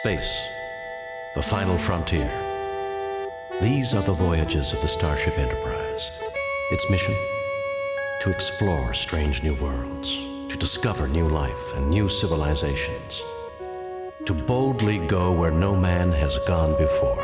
Space, the final frontier. These are the voyages of the Starship Enterprise. Its mission? To explore strange new worlds, to discover new life and new civilizations, to boldly go where no man has gone before.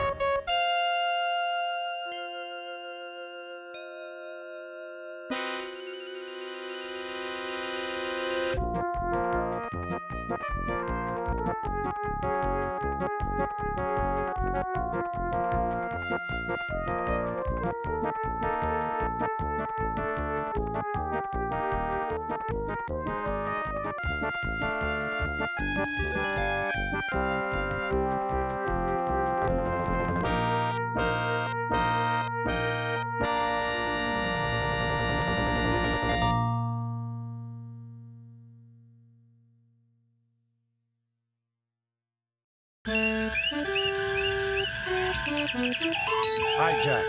Hijacked.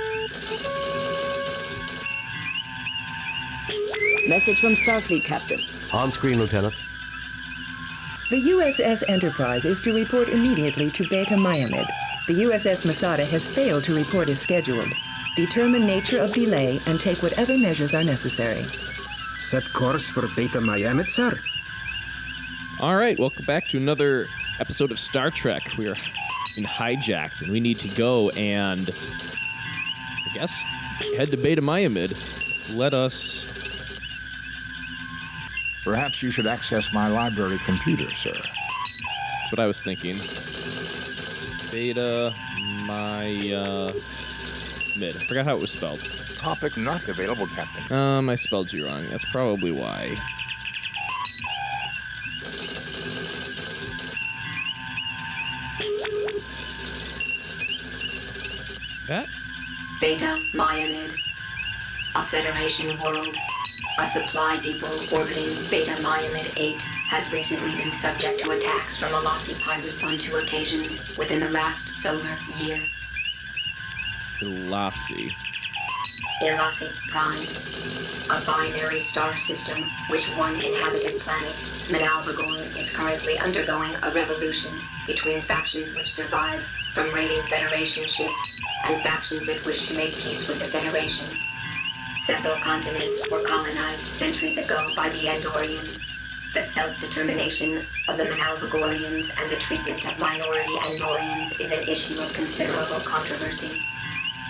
Message from Starfleet, Captain. On screen, Lieutenant. The USS Enterprise is to report immediately to Beta Myamed. The USS Masada has failed to report as scheduled. Determine nature of delay and take whatever measures are necessary. Set course for Beta Myamed, sir. All right, welcome back to another episode of Star Trek. We are in Hijacked, and we need to go and, I guess, head to Beta Myamed. Let us... Perhaps you should access my library computer, sir. That's what I was thinking. Beta Myamed. I forgot how it was spelled. Topic not available, Captain. I spelled you wrong. That's probably why. That? Beta Myamed, a Federation world. A supply depot orbiting Beta Myamed 8 has recently been subject to attacks from Elasi Pirates on 2 occasions within the last solar year. Elasi. Elasi Prime, a binary star system which one inhabited planet, Manalvagor, is currently undergoing a revolution between factions which survive from raiding Federation ships and factions that wish to make peace with the Federation. Several continents were colonized centuries ago by the Andorian. The self-determination of the Manalvagorians and the treatment of minority Andorians is an issue of considerable controversy.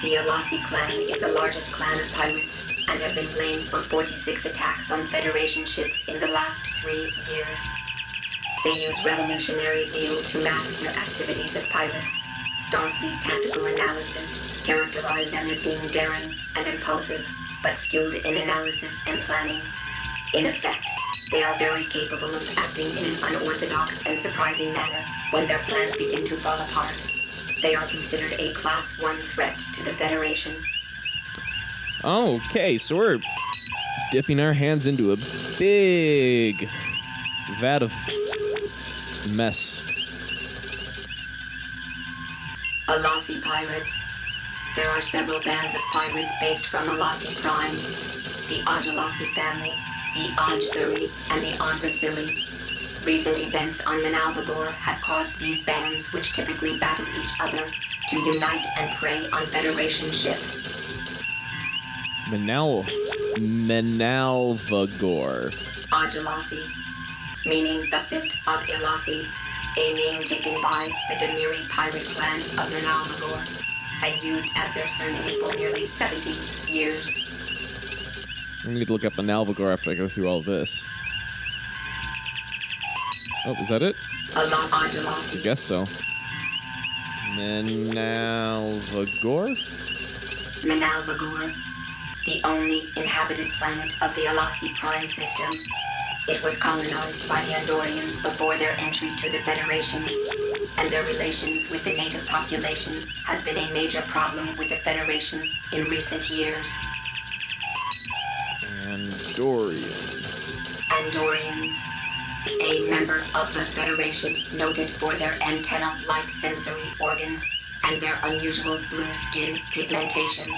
The Elasi clan is the largest clan of pirates and have been blamed for 46 attacks on Federation ships in the last 3 years. They use revolutionary zeal to mask their activities as pirates. Starfleet tactical analysis characterized them as being daring and impulsive, but skilled in analysis and planning. In effect, they are very capable of acting in an unorthodox and surprising manner when their plans begin to fall apart. They are considered a Class 1 threat to the Federation. Okay, so we're dipping our hands into a big vat of mess. Elasi Pirates. There are several bands of pirates based from Elasi Prime, the Elasi family, the Thuri, and the Ambrasili. Recent events on Manalvagor have caused these bands, which typically battle each other, to unite and prey on Federation ships. Manalvagor. Elasi, meaning the Fist of Elasi, a name taken by the Demiri pirate clan of Manalvagor, and used as their surname for nearly 70 years. I'm going to look up Manalvagor after I go through all this. Oh, is that it? Elasi. I guess so. Manalvagor? Manalvagor, the only inhabited planet of the Elasi Prime system. It was colonized by the Andorians before their entry to the Federation, and their relations with the native population has been a major problem with the Federation in recent years. Andorians, a member of the Federation noted for their antenna-like sensory organs and their unusual blue skin pigmentation.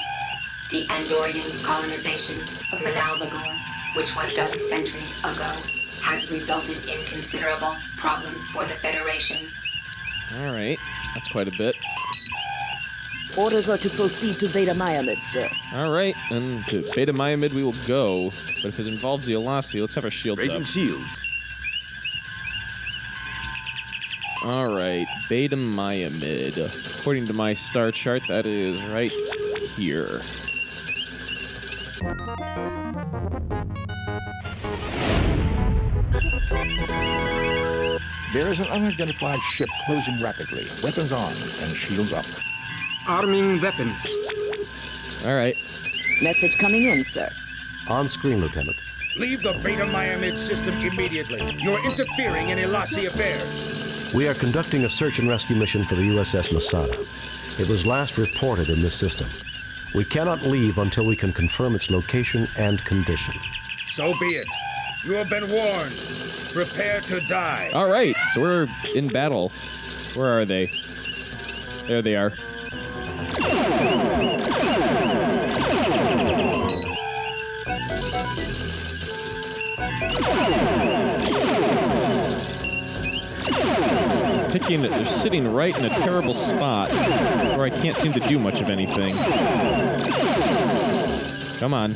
The Andorian colonization of Manalvagor, which was done centuries ago, has resulted in considerable problems for the Federation. All right. That's quite a bit. Orders are to proceed to Beta Miamid, sir. All right. And to Beta Miamid we will go. But if it involves the Elasi, let's have our shields Raising up. shields. All right. Beta Miamid. According to my star chart, that is right here. There is an unidentified ship closing rapidly, weapons armed and shields up. Arming weapons. All right. Message coming in, sir. On screen, Lieutenant. Leave the Beta Miamid system immediately. You're interfering in Elasi affairs. We are conducting a search and rescue mission for the USS Masada. It was last reported in this system. We cannot leave until we can confirm its location and condition. So be it. You have been warned. Prepare to die. All right. So we're in battle. Where are they? There they are. They're sitting right in a terrible spot where I can't seem to do much of anything. Come on.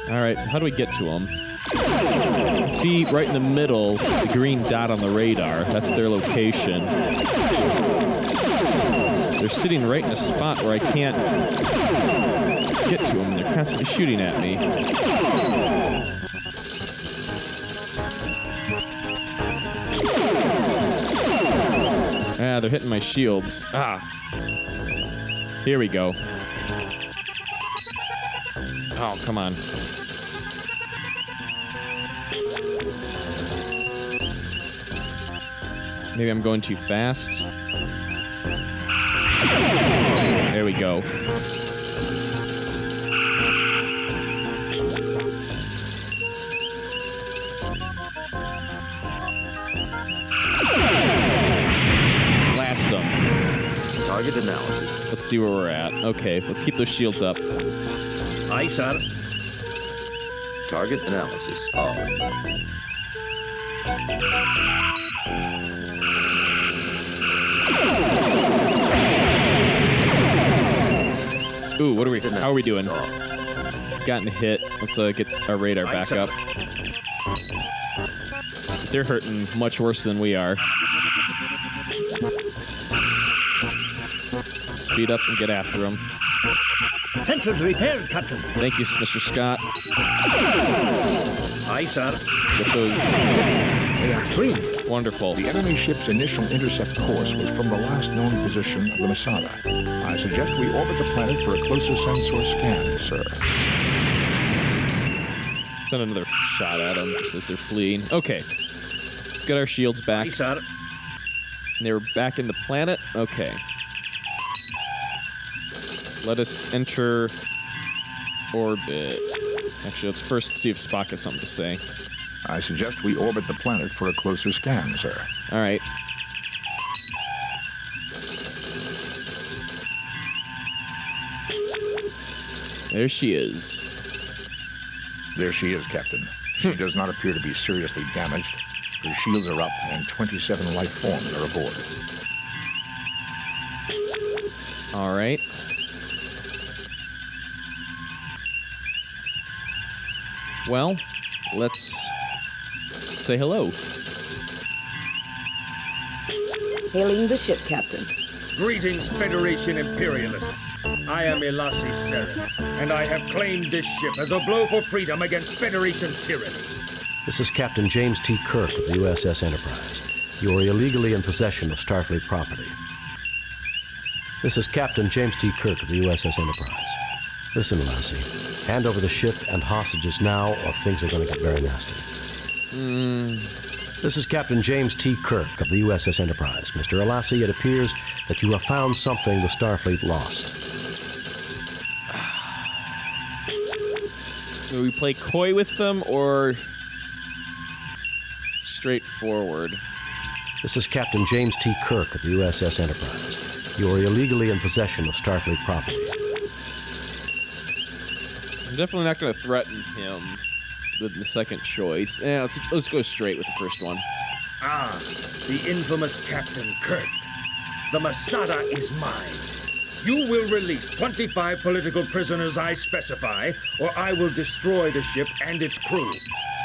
All right, so how do we get to them? You can see right in the middle, the green dot on the radar. That's their location. They're sitting right in a spot where I can't get to them. They're constantly shooting at me. Ah, they're hitting my shields. Ah. Here we go. Oh, come on. Maybe I'm going too fast. There we go. Blast them. Target analysis. Let's see where we're at. Okay, let's keep those shields up. Aye, sir. Target analysis on. Ooh, what are we? How are we doing? Gotten hit. Let's get our radar back up. They're hurting much worse than we are. Speed up and get after them. Sensors repaired, Captain. Thank you, Mr. Scott. Aye, sir. Get those. They are fleeing. Wonderful. The enemy ship's initial intercept course was from the last known position of the Masada. I suggest we orbit the planet for a closer sensor scan, sir. Send another shot at them just as they're fleeing. Okay. Let's get our shields back. Aye, sir. They're back in the planet. Okay. Let us enter orbit. Actually, let's first see if Spock has something to say. I suggest we orbit the planet for a closer scan, sir. All right. There she is. There she is, Captain. She does not appear to be seriously damaged. Her shields are up, and 27 life forms are aboard. All right. Well, let's say hello. Hailing the ship, Captain. Greetings, Federation imperialists. I am Elasi Pirates, and I have claimed this ship as a blow for freedom against Federation tyranny. This is Captain James T. Kirk of the USS Enterprise. You are illegally in possession of Starfleet property. This is Captain James T. Kirk of the USS Enterprise. Listen, Elasi. Hand over the ship and hostages now, or things are going to get very nasty. This is Captain James T. Kirk of the USS Enterprise. Mr. Elasi, it appears that you have found something the Starfleet lost. Do we play coy with them or straightforward? This is Captain James T. Kirk of the USS Enterprise. You are illegally in possession of Starfleet property. I'm definitely not going to threaten him. the second choice. Yeah, let's go straight with the first one. Ah, the infamous Captain Kirk. The Masada is mine. You will release 25 political prisoners I specify, or I will destroy the ship and its crew.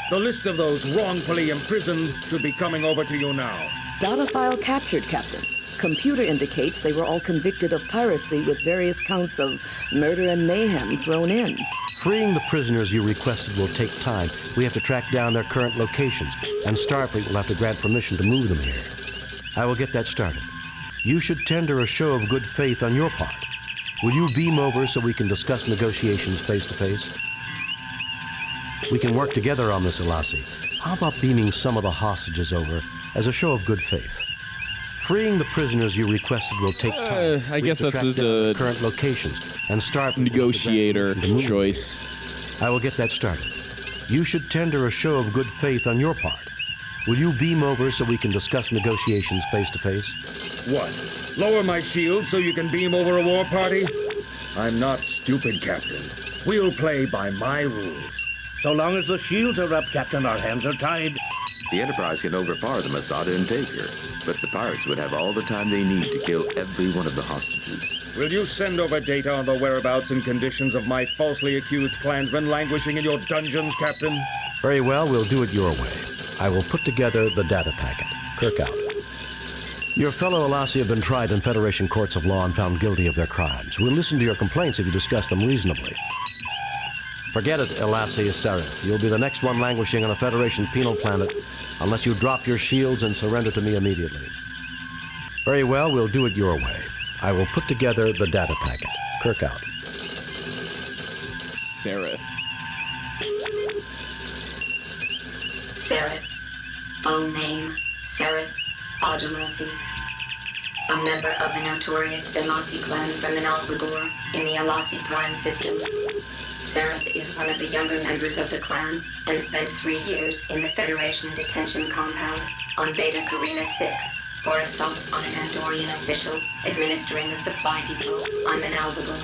The list of those wrongfully imprisoned should be coming over to you now. Data file captured, Captain. Computer indicates they were all convicted of piracy with various counts of murder and mayhem thrown in. Freeing the prisoners you requested will take time. We have to track down their current locations, and Starfleet will have to grant permission to move them here. I will get that started. You should tender a show of good faith on your part. Will you beam over so we can discuss negotiations face to face? We can work together on this, Elasi. How about beaming some of the hostages over as a show of good faith? Freeing the prisoners you requested will take time. I guess that's the current locations and start negotiator choice. I will get that started. You should tender a show of good faith on your part. Will you beam over so we can discuss negotiations face to face? What? Lower my shield so you can beam over a war party? I'm not stupid, Captain. We'll play by my rules. So long as the shields are up, Captain, our hands are tied. The Enterprise can overpower the Masada and take her, but the pirates would have all the time they need to kill every one of the hostages. Will you send over data on the whereabouts and conditions of my falsely accused clansmen languishing in your dungeons, Captain? Very well, we'll do it your way. I will put together the data packet. Kirk out. Your fellow Elasi have been tried in Federation courts of law and found guilty of their crimes. We'll listen to your complaints if you discuss them reasonably. Forget it, Elasi Pirates. You'll be the next one languishing on a Federation penal planet unless you drop your shields and surrender to me immediately. Very well, we'll do it your way. I will put together the data packet. Kirk out. Seraph. Seraph. Full name, Seraph Audulasi. A member of the notorious Elasi clan from Manalvagor in the Elasi Prime system. Seraph is one of the younger members of the clan and spent 3 years in the Federation detention compound on Beta Carina 6 for assault on an Andorian official administering a supply depot on Manalvagor.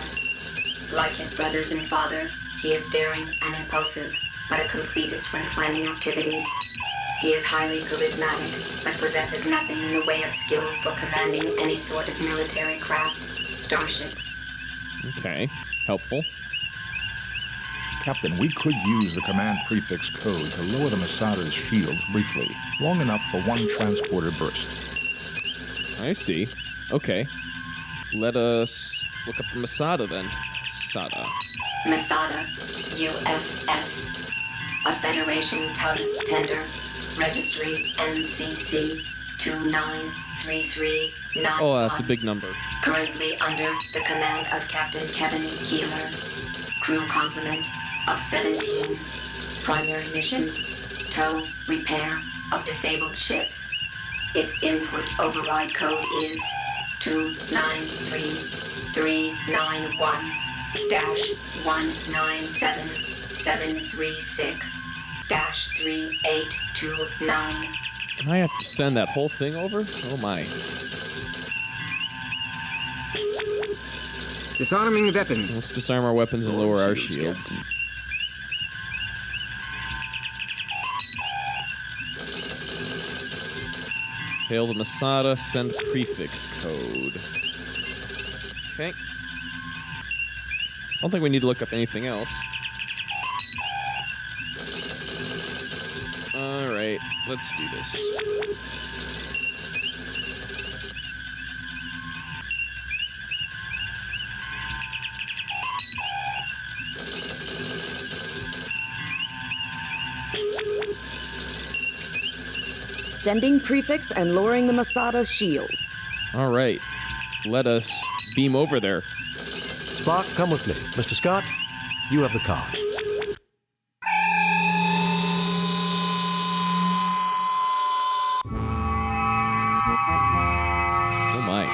Like his brothers and father, he is daring and impulsive, but a completist when planning activities. He is highly charismatic, but possesses nothing in the way of skills for commanding any sort of military craft, starship. Okay, helpful. Captain, we could use the command prefix code to lower the Masada's shields briefly, long enough for one transporter burst. I see. Okay. Let us look up the Masada then. Masada. Masada, USS. A Federation tug tender. Registry NCC 293391. Oh, that's a big number. Currently under the command of Captain Kevin Keeler. Crew complement of 17. Primary mission, tow, repair of disabled ships. Its input override code is 293-391-197-736-3829. And I have to send that whole thing over? Oh my. Disarming weapons. Let's disarm our weapons and lower our shields. Hail the Masada, send prefix code. Okay. I don't think we need to look up anything else. Alright, let's do this. Sending prefix and lowering the Masada's shields. All right. Let us beam over there. Spock, come with me. Mr. Scott, you have the car. Oh my.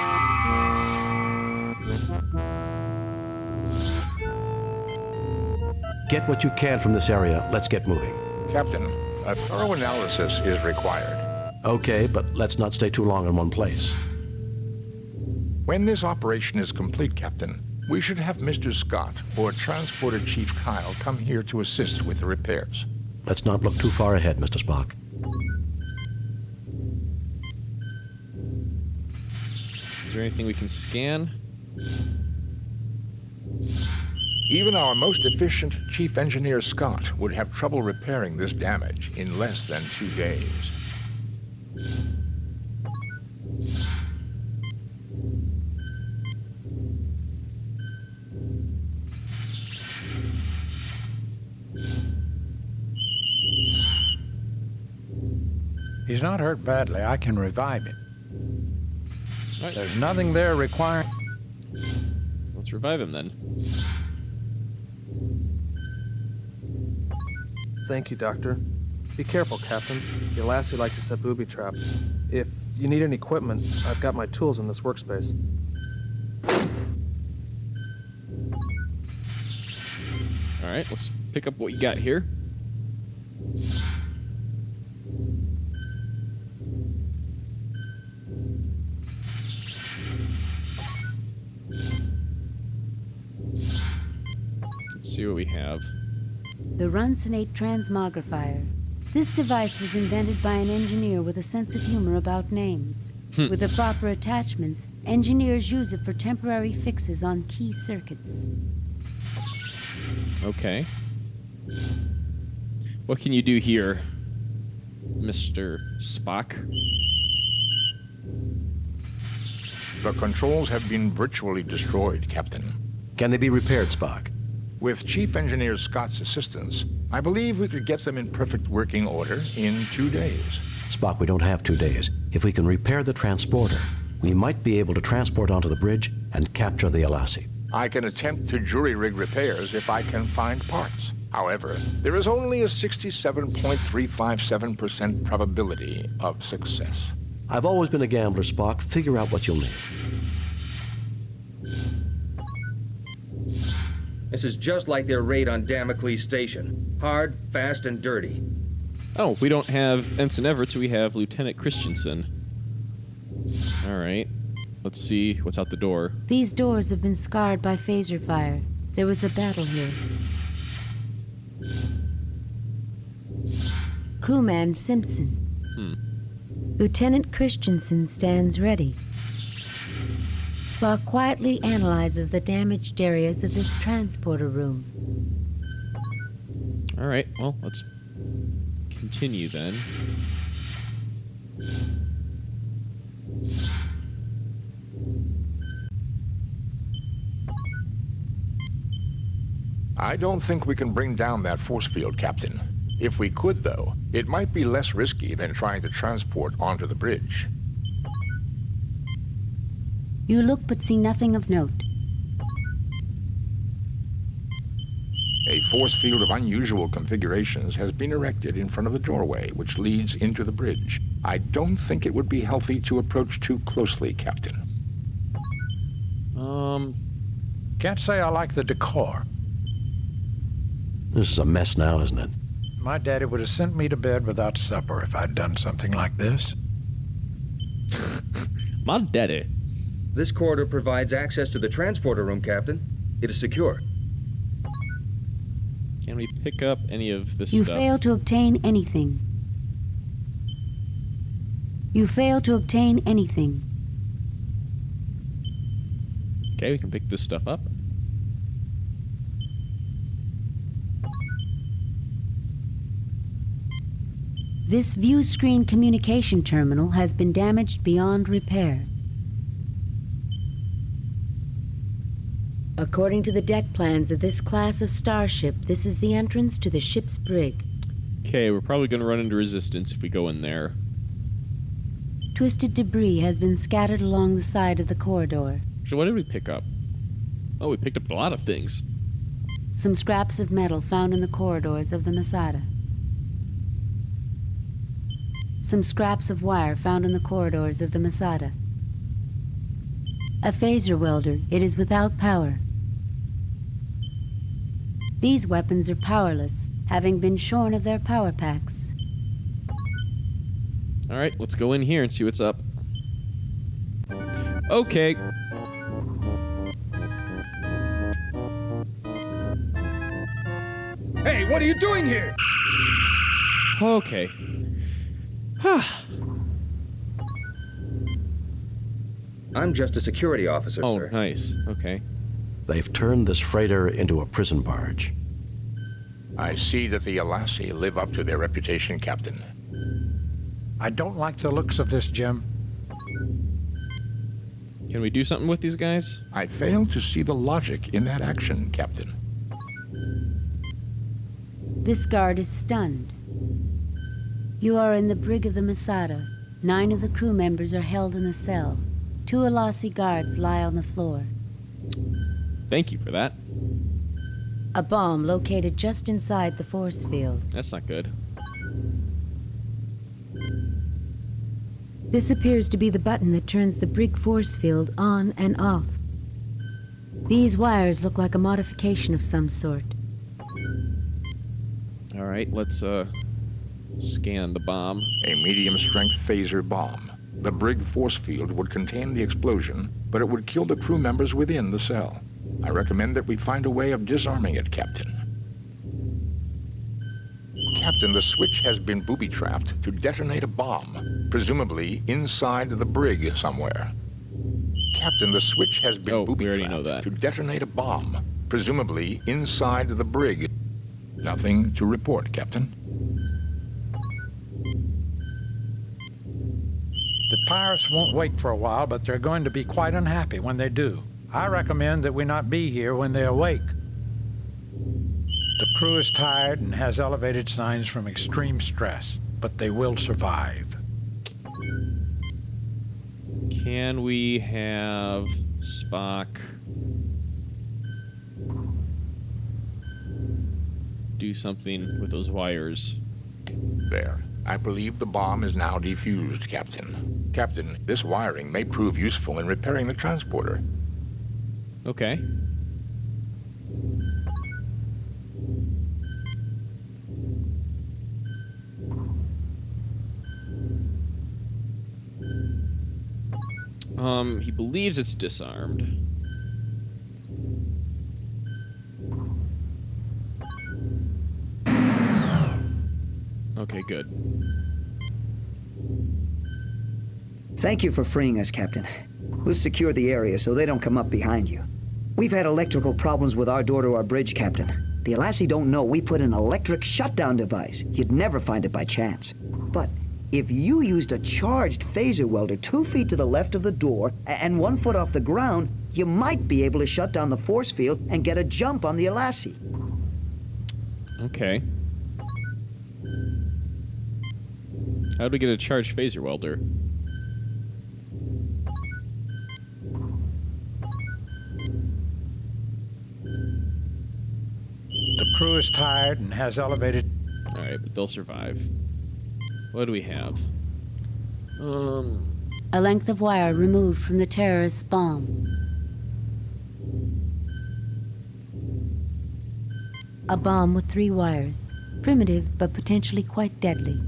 Get what you can from this area. Let's get moving. Captain, a thorough analysis is required. Okay, but let's not stay too long in one place. When this operation is complete, Captain, we should have Mr. Scott or Transporter Chief Kyle come here to assist with the repairs. Let's not look too far ahead, Mr. Spock. Is there anything we can scan? Even our most efficient Chief Engineer Scott would have trouble repairing this damage in less than 2 days. He's not hurt badly. I can revive him. Right. There's nothing there requiring... Let's revive him then. Thank you, Doctor. Be careful, Captain. The Elasi like to set booby traps. If you need any equipment, I've got my tools in this workspace. All right, let's pick up what you got here. Let's see what we have. The Runsonate Transmogrifier. This device was invented by an engineer with a sense of humor about names. With the proper attachments, engineers use it for temporary fixes on key circuits. Okay. What can you do here, Mr. Spock? The controls have been virtually destroyed, Captain. Can they be repaired, Spock? With Chief Engineer Scott's assistance, I believe we could get them in perfect working order in 2 days. Spock, we don't have 2 days. If we can repair the transporter, we might be able to transport onto the bridge and capture the Elasi. I can attempt to jury-rig repairs if I can find parts. However, there is only a 67.357% probability of success. I've always been a gambler, Spock. Figure out what you'll need. This is just like their raid on Damocles Station. Hard, fast, and dirty. Oh, we don't have Ensign Everett, we have Lieutenant Christensen. All right. Let's see what's out the door. These doors have been scarred by phaser fire. There was a battle here. Crewman Simpson. Lieutenant Christensen stands ready. Spock quietly analyzes the damaged areas of this transporter room. All right, well, let's continue then. I don't think we can bring down that force field, Captain. If we could, though, it might be less risky than trying to transport onto the bridge. You look but see nothing of note. A force field of unusual configurations has been erected in front of the doorway, which leads into the bridge. I don't think it would be healthy to approach too closely, Captain. Can't say I like the decor. This is a mess now, isn't it? My daddy would have sent me to bed without supper if I'd done something like this. My daddy. This corridor provides access to the transporter room, Captain. It is secure. Can we pick up any of this You stuff? fail to obtain anything. You fail to obtain anything. Okay, we can pick this stuff up. This view screen communication terminal has been damaged beyond repair. According to the deck plans of this class of starship, this is the entrance to the ship's brig. Okay, we're probably going to run into resistance if we go in there. Twisted debris has been scattered along the side of the corridor. So what did we pick up? Oh, we picked up a lot of things. Some scraps of metal found in the corridors of the Masada. Some scraps of wire found in the corridors of the Masada. A phaser welder. It is without power. These weapons are powerless, having been shorn of their power packs. All right, let's go in here and see what's up. Okay. Hey, what are you doing here? Okay. I'm just a security officer, Oh, sir. nice. Okay. They've turned this freighter into a prison barge. I see that the Elasi live up to their reputation, Captain. I don't like the looks of this, Jim. Can we do something with these guys? I fail to see the logic in that action, Captain. This guard is stunned. You are in the brig of the Masada. 9 of the crew members are held in a cell. 2 Elasi guards lie on the floor. Thank you for that. A bomb located just inside the force field. That's not good. This appears to be the button that turns the brig force field on and off. These wires look like a modification of some sort. All right, let's scan the bomb. A medium-strength phaser bomb. The brig force field would contain the explosion, but it would kill the crew members within the cell. I recommend that we find a way of disarming it, Captain. Captain, the switch has been booby-trapped to detonate a bomb, presumably inside the brig somewhere. Captain, the switch has been booby-trapped to detonate a bomb, presumably inside the brig. Nothing to report, Captain. The pirates won't wait for a while, but they're going to be quite unhappy when they do. I recommend that we not be here when they awake. The crew is tired and has elevated signs from extreme stress, but they will survive. Can we have Spock do something with those wires? There. I believe the bomb is now defused, Captain. Captain, this wiring may prove useful in repairing the transporter. Okay. He believes it's disarmed. Okay, good. Thank you for freeing us, Captain. We'll secure the area so they don't come up behind you. We've had electrical problems with our door to our bridge, Captain. The Elasi don't know we put an electric shutdown device. You'd never find it by chance. But if you used a charged phaser welder 2 feet to the left of the door and 1 foot off the ground, you might be able to shut down the force field and get a jump on the Elasi. Okay. How do we get a charged phaser welder? The crew is tired and has elevated... All right, but they'll survive. What do we have? A length of wire removed from the terrorist's bomb. A bomb with 3 wires. Primitive, but potentially quite deadly.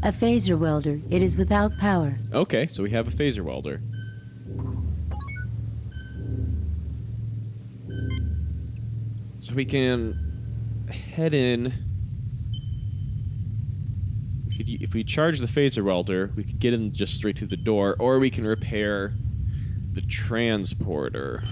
A phaser welder. It is without power. Okay, so we have a phaser welder. So we can head in. If we charge the phaser welder, we could get in just straight through the door, or we can repair the transporter.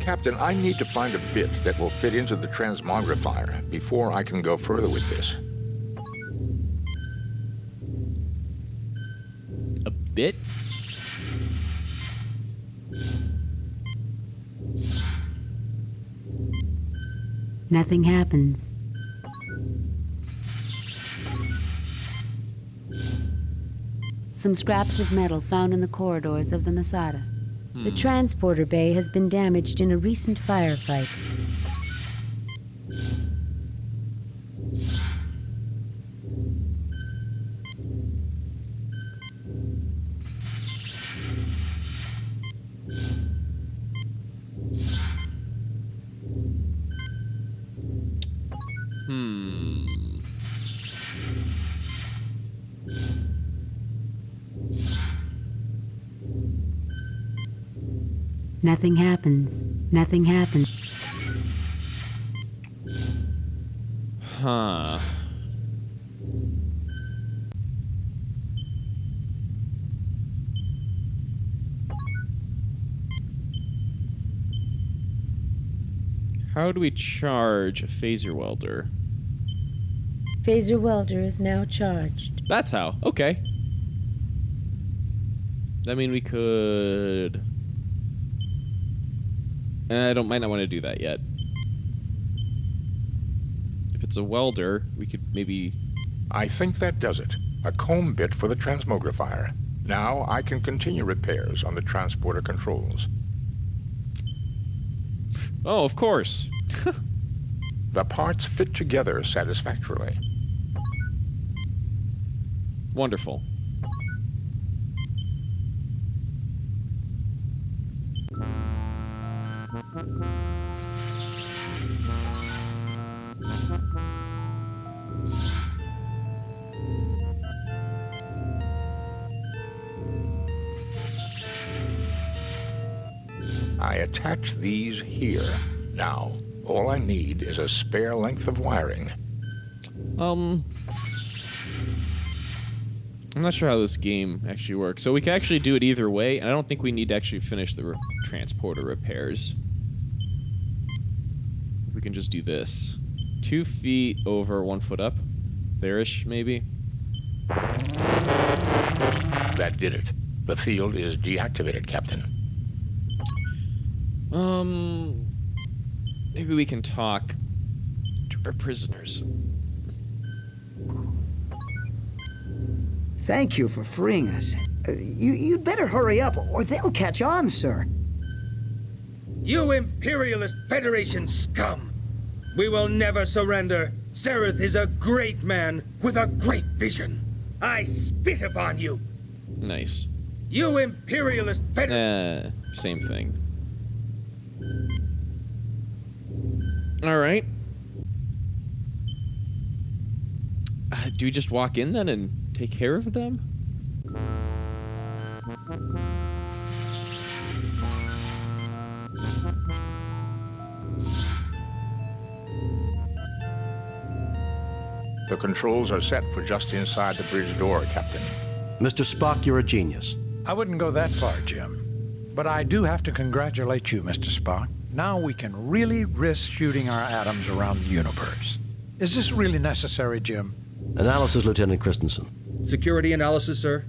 Captain, I need to find a bit that will fit into the transmogrifier before I can go further with this. A bit? Nothing happens. Some scraps of metal found in the corridors of the Masada. The transporter bay has been damaged in a recent firefight. Nothing happens. Nothing happens. Huh. How do we charge a phaser welder? Phaser welder is now charged. That's how. Okay. I mean, we could... might not want to do that yet. If it's a welder, we could maybe... I think that does it. A comb bit for the transmogrifier. Now I can continue repairs on the transporter controls. Oh, of course. The parts fit together satisfactorily. Wonderful. I attach these here. Now, all I need is a spare length of wiring. I'm not sure how this game actually works. So we can actually do it either way, and I don't think we need to actually finish the transporter repairs. We can just do this. 2 feet over 1 foot up. There-ish, maybe. That did it. The field is deactivated, Captain. Maybe we can talk to our prisoners. Thank you for freeing us. You'd better hurry up, or they'll catch on, sir. You imperialist Federation scum! We will never surrender. Sereth is a great man with a great vision. I spit upon you. Nice. You imperialist same thing. All right. Do we just walk in then and take care of them? The controls are set for just inside the bridge door, Captain. Mr. Spock, you're a genius. I wouldn't go that far, Jim. But I do have to congratulate you, Mr. Spock. Now we can really risk shooting our atoms around the universe. Is this really necessary, Jim? Analysis, Lieutenant Christensen. Security analysis, sir.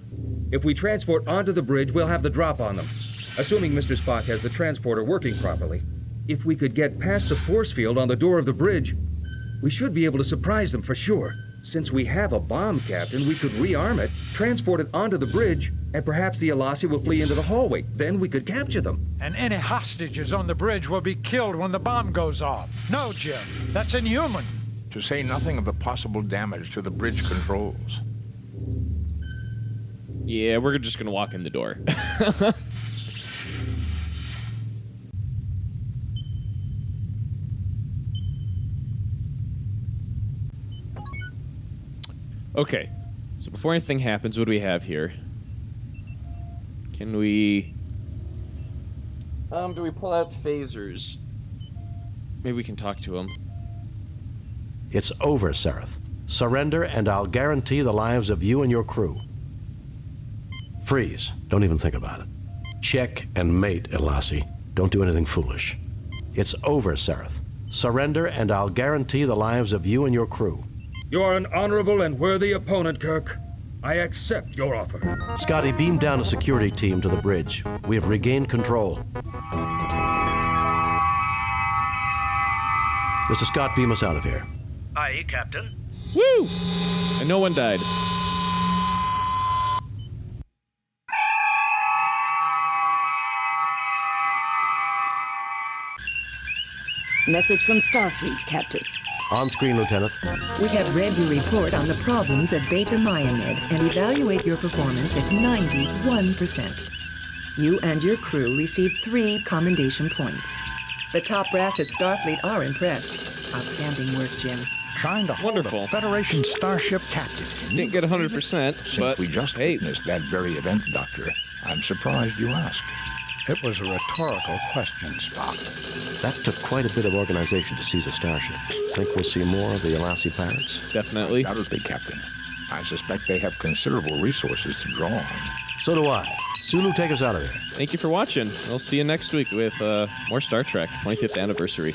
If we transport onto the bridge, we'll have the drop on them. Assuming Mr. Spock has the transporter working properly. If we could get past the force field on the door of the bridge, we should be able to surprise them for sure. Since we have a bomb, Captain, we could rearm it, transport it onto the bridge, and perhaps the Elasi will flee into the hallway. Then we could capture them. And any hostages on the bridge will be killed when the bomb goes off. No, Jim, that's inhuman. To say nothing of the possible damage to the bridge controls. Yeah, we're just gonna walk in the door. Okay, so before anything happens, what do we have here? Can we... do we pull out phasers? Maybe we can talk to him. It's over, Sereth. Surrender, and I'll guarantee the lives of you and your crew. Freeze. Don't even think about it. Check and mate, Elasi. Don't do anything foolish. It's over, Sereth. Surrender, and I'll guarantee the lives of you and your crew. You are an honorable and worthy opponent, Kirk. I accept your offer. Scotty, beam down a security team to the bridge. We have regained control. Mr. Scott, beam us out of here. Aye, Captain. Woo! And no one died. Message from Starfleet, Captain. On screen, Lieutenant. We have read your report on the problems at Beta Myamed and evaluate your performance at 91%. You and your crew received 3 commendation points. The top brass at Starfleet are impressed. Outstanding work, Jim. Trying to hold a Federation starship captive. Didn't get 100%, Since we just witnessed that very event, Doctor, I'm surprised you asked. It was a rhetorical question, Spock. That took quite a bit of organization to seize a starship. Think we'll see more of the Elasi Pirates? Definitely. Undoubtedly, Captain. I suspect they have considerable resources to draw on. So do I. Sulu, take us out of here. Thank you for watching. We'll see you next week with more Star Trek 25th anniversary.